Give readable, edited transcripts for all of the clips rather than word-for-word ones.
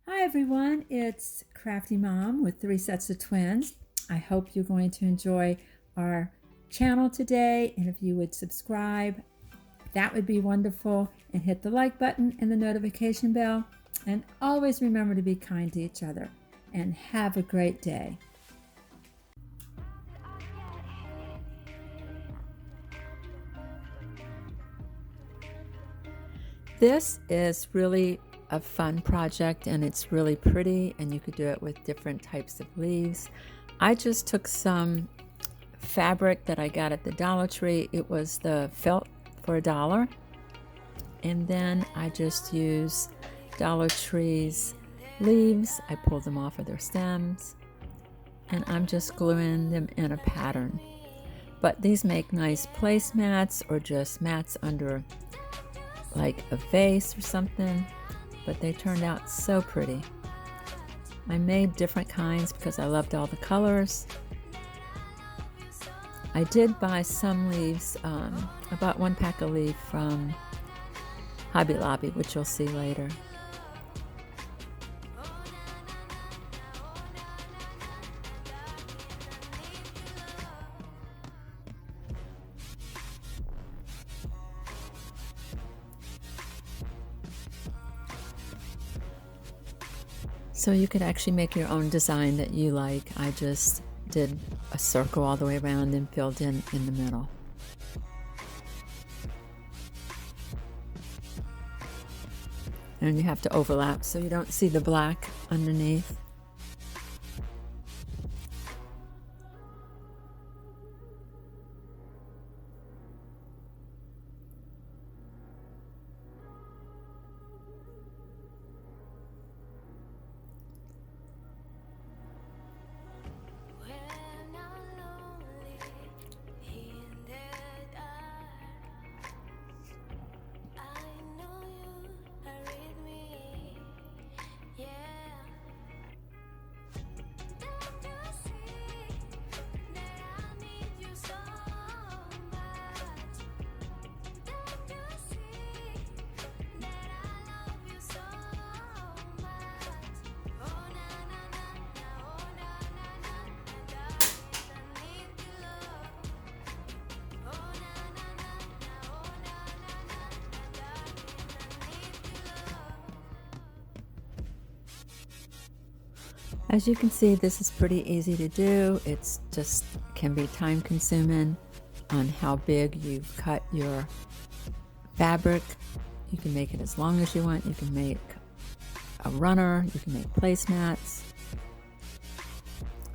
Hi everyone, it's Crafty Mom with 3 sets of twins. I hope you're going to enjoy our channel today, and if you would subscribe, that would be wonderful, and hit the like button and the notification bell, and always remember to be kind to each other, and have a great day. This is really a fun project, and it's really pretty, and you could do it with different types of leaves. I just took some fabric that I got at the Dollar Tree. It was the felt for $1, and then I just use Dollar Tree's leaves. I pulled them off of their stems, and I'm just gluing them in a pattern. But these make nice placemats or just mats under like a vase or something, but they turned out so pretty. I made different kinds because I loved all the colors. I did buy some leaves. I bought 1 pack of leaf from Hobby Lobby, which you'll see later. So you could actually make your own design that you like. I just did a circle all the way around and filled in the middle. And you have to overlap so you don't see the black underneath. As you can see, this is pretty easy to do. It's just can be time consuming on how big you've cut your fabric. You can make it as long as you want. You can make a runner. You can make placemats.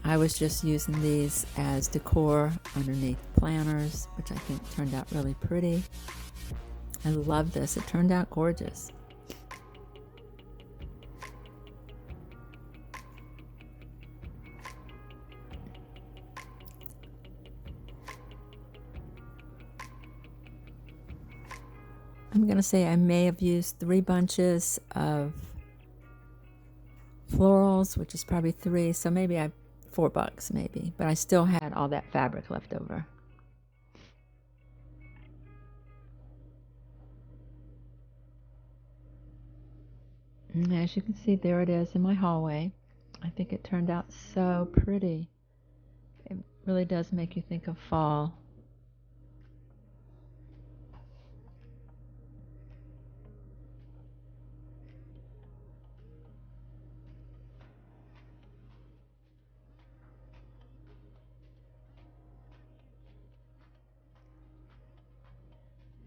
I was just using these as decor underneath planners, which I think turned out really pretty. I love this. It turned out gorgeous. I'm going to say I may have used 3 bunches of florals, which is probably 3, so maybe $4 maybe, but I still had all that fabric left over. And as you can see, there it is in my hallway. I think it turned out so pretty. It really does make you think of fall.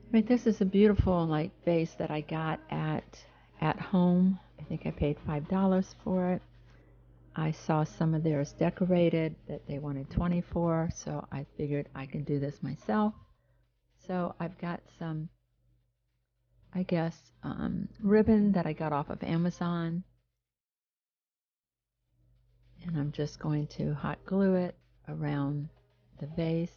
I mean, this is a beautiful like vase that I got at home. I think I paid $5 for it. I saw some of theirs decorated that they wanted 20 for, so I figured I can do this myself. So I've got some, I guess, ribbon that I got off of Amazon, and I'm just going to hot glue it around the vase.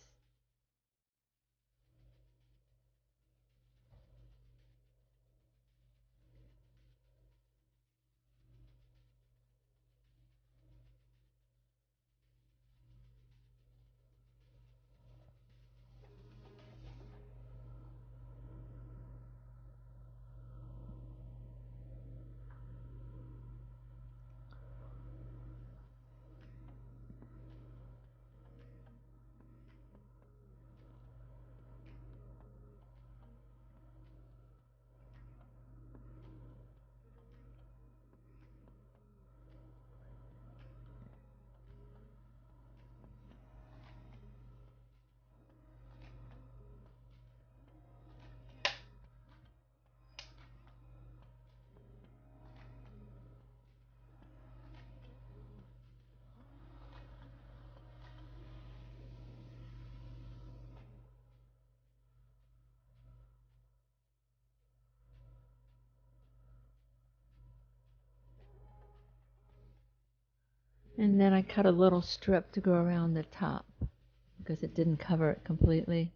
And then I cut a little strip to go around the top because it didn't cover it completely.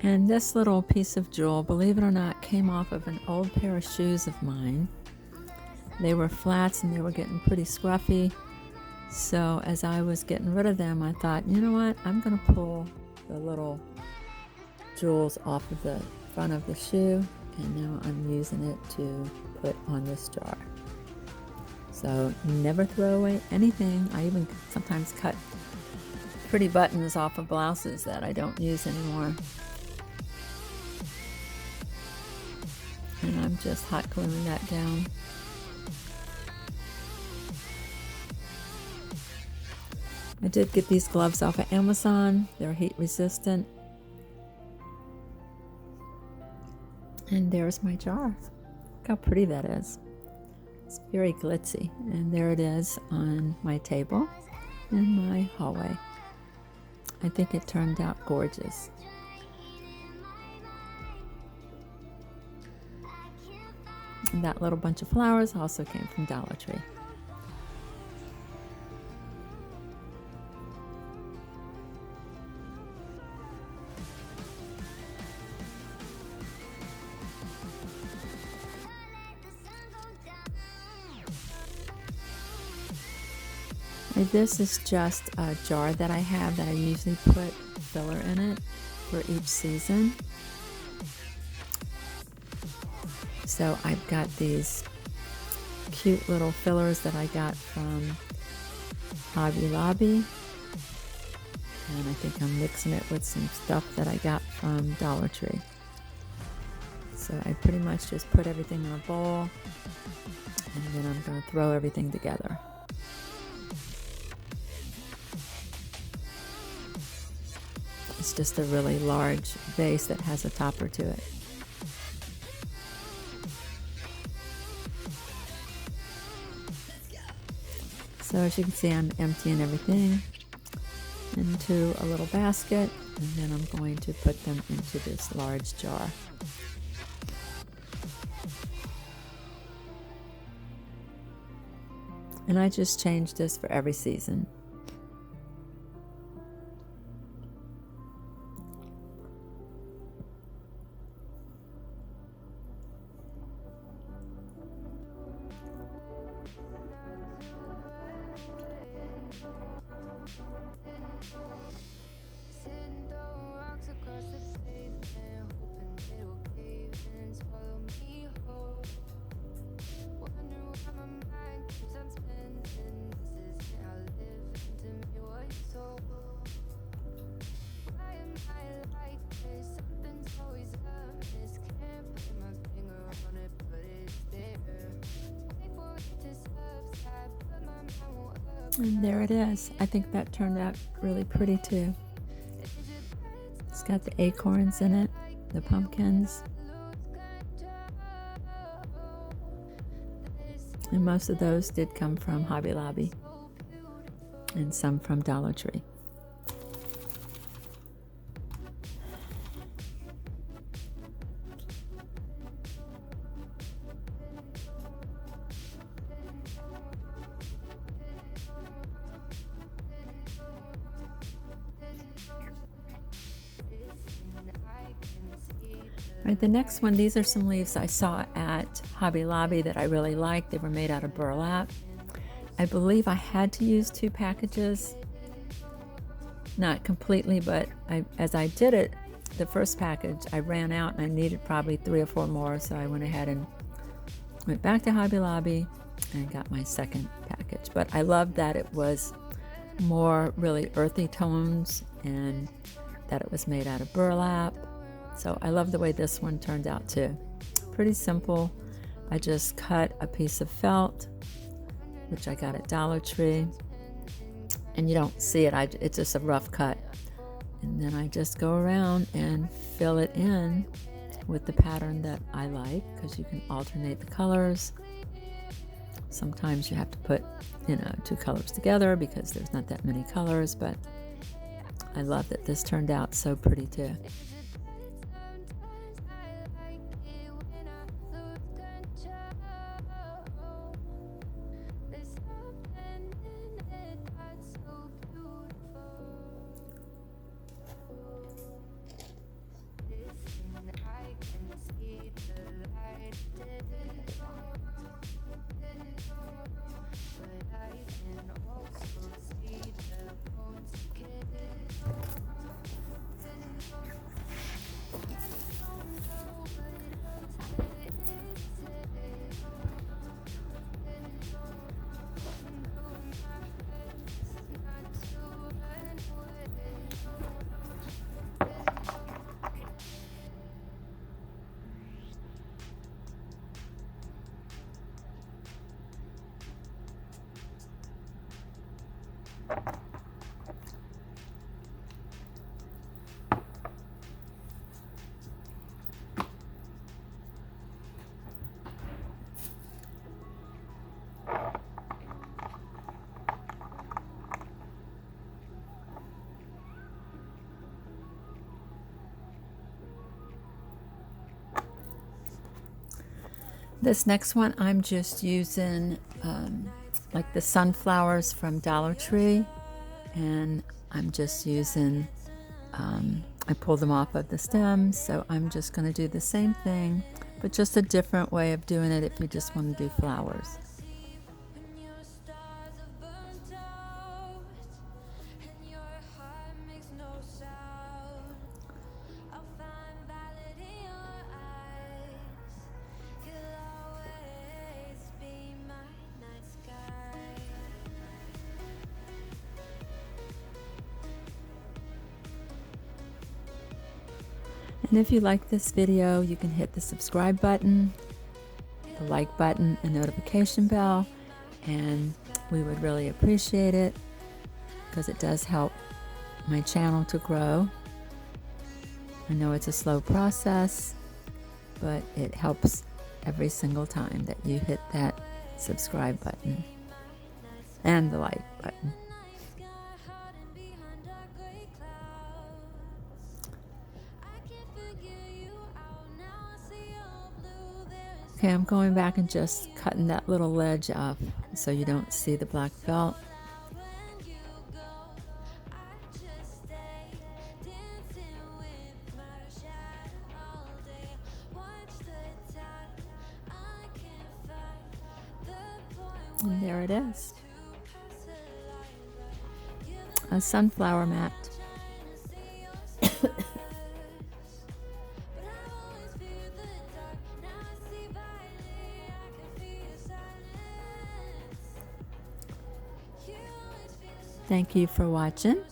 And this little piece of jewel, believe it or not, came off of an old pair of shoes of mine. They were flats and they were getting pretty scruffy. So as I was getting rid of them, I thought, you know what, I'm going to pull the little jewels off of the front of the shoe, and now I'm using it to put on this jar. So never throw away anything. I even sometimes cut pretty buttons off of blouses that I don't use anymore. And I'm just hot gluing that down. I did get these gloves off of Amazon. They're heat resistant. And there's my jar. Look how pretty that is. It's very glitzy. And there it is on my table in my hallway. I think it turned out gorgeous. And that little bunch of flowers also came from Dollar Tree. This is just a jar that I have that I usually put filler in it for each season. So I've got these cute little fillers that I got from Hobby Lobby. And I think I'm mixing it with some stuff that I got from Dollar Tree. So I pretty much just put everything in a bowl, and then I'm going to throw everything together. It's just a really large vase that has a topper to it. So as you can see, I'm emptying everything into a little basket, and then I'm going to put them into this large jar. And I just changed this for every season. And there it is. I think that turned out really pretty too. It's got the acorns in it, the pumpkins. And most of those did come from Hobby Lobby and some from Dollar Tree. The next one, these are some leaves I saw at Hobby Lobby that I really liked. They were made out of burlap. I believe I had to use 2 packages not completely, but as I did it, the first package, I ran out and I needed probably 3 or 4 more, so I went ahead and went back to Hobby Lobby and got my second package. But I loved that it was more really earthy tones and that it was made out of burlap. So I love the way this one turned out too. Pretty simple. I just cut a piece of felt, which I got at Dollar Tree, and you don't see it, it's just a rough cut. And then I just go around and fill it in with the pattern that I like, because you can alternate the colors. Sometimes you have to put, 2 colors together because there's not that many colors, but I love that this turned out so pretty too. This next one, I'm just using like the sunflowers from Dollar Tree, and I'm just using, I pulled them off of the stems, so I'm just going to do the same thing, but just a different way of doing it if you just want to do flowers. And if you like this video, you can hit the subscribe button, the like button, and notification bell, and we would really appreciate it because it does help my channel to grow. I know it's a slow process, but it helps every single time that you hit that subscribe button and the like button. Okay, I'm going back and just cutting that little ledge off so you don't see the black felt. And there it is. A sunflower mat. Thank you for watching.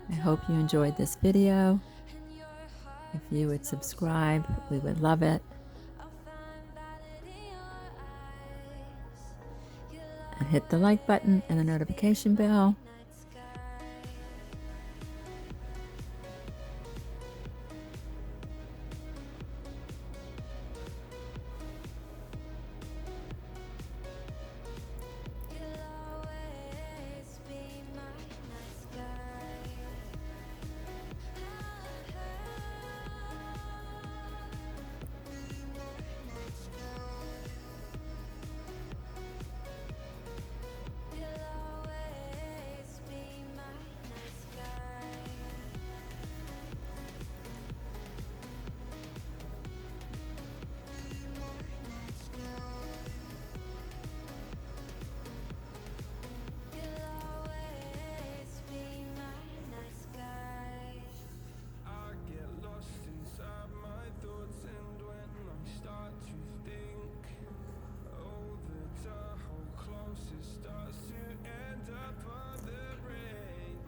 I hope you enjoyed this video. If you would subscribe, we would love it. And hit the like button and the notification bell.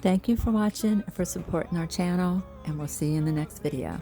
Thank you for watching and for supporting our channel, and we'll see you in the next video.